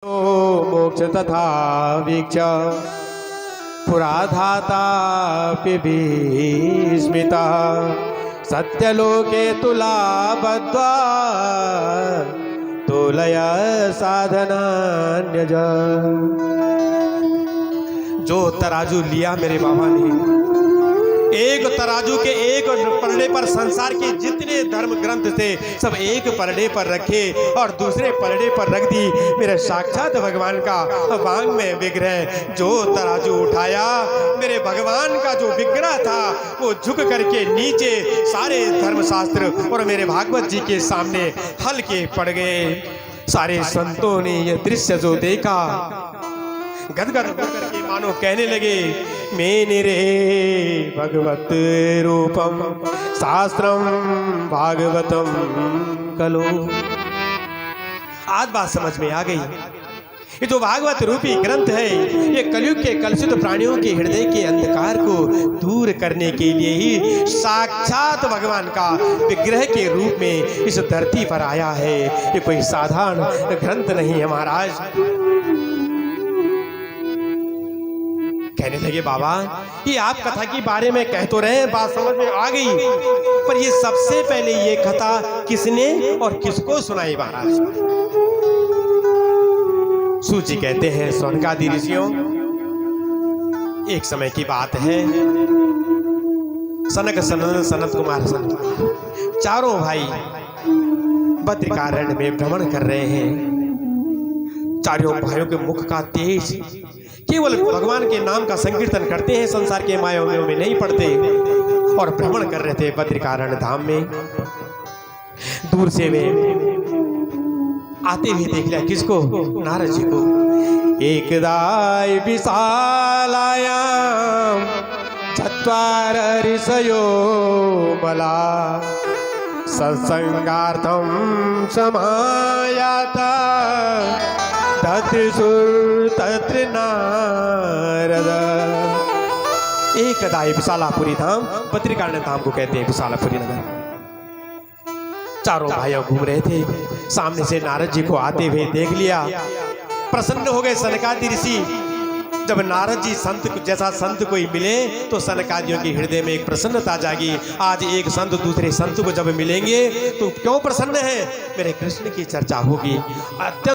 मोक्ष तथा वीक्ष पुराधातापि विस्मिता सत्यलोके तुला बद्ध्वा तुलय साधनान्यज। जो तराजू लिया मेरे बाबा ने, एक तराजू के एक पलड़े पर संसार के जितने धर्म ग्रंथ थे सब एक पलड़े पर रखे और दूसरे पलड़े पर रख दी मेरे साक्षात भगवान का वांग में विग्रह। जो तराजू उठाया मेरे भगवान का जो विग्रह था वो झुक करके नीचे सारे धर्मशास्त्र और मेरे भागवत जी के सामने हल्के पड़ गए। सारे संतों ने यह दृश्य जो देखा गदगद होकर के मानो कहने लगे, मेने रे भगवत रूपम शास्त्रम भागवतम कलो। आज बात समझ में आ गई। ये जो भागवत रूपी ग्रंथ है ये कलयुग के कलुषित प्राणियों के हृदय के अंधकार को दूर करने के लिए ही साक्षात भगवान का विग्रह के रूप में इस धरती पर आया है। ये कोई साधारण ग्रंथ नहीं है महाराज। कहने लगे, बाबा ये आप कथा के बारे में कह तो रहे, बात समझ में आ गई, पर ये सबसे पहले ये कथा किसने और किसको सुनाई महाराज? सूची कहते हैं, सौनकादि ऋषियों, एक समय की बात है, सनक सनंदन सनत कुमार संत चारों भाई बद्रिकारण्य में भ्रमण कर रहे हैं। चारों भाइयों के मुख का तेज केवल भगवान के नाम का संकीर्तन करते हैं, संसार के मायाओं में नहीं पड़ते, और भ्रमण कर रहे थे बद्रिकारण्य धाम में। दूर से वे आते हुए देख लिया किसको? नारद जी को। एकदाय विशालायाम चत्वार ऋषयो मला सत्संगार्थम समायाता तत्र सुर तत्र नारद। एकदाय विशालापुरी धाम, बद्रिकारण्य धाम को कहते हैं विशालापुरी नगर। चारों भाइयों घूम रहे थे, सामने से नारद जी को आते हुए देख लिया। प्रसन्न हो गए सनकादि ऋषि। जब नारद जी संत जैसा संत कोई मिले तो सनकादियों के हृदय में एक प्रसन्नता जागी। आज एक संत दूसरे संत को जब मिलेंगे तो क्यों प्रसन्न है? मेरे कृष्ण की चर्चा होगी।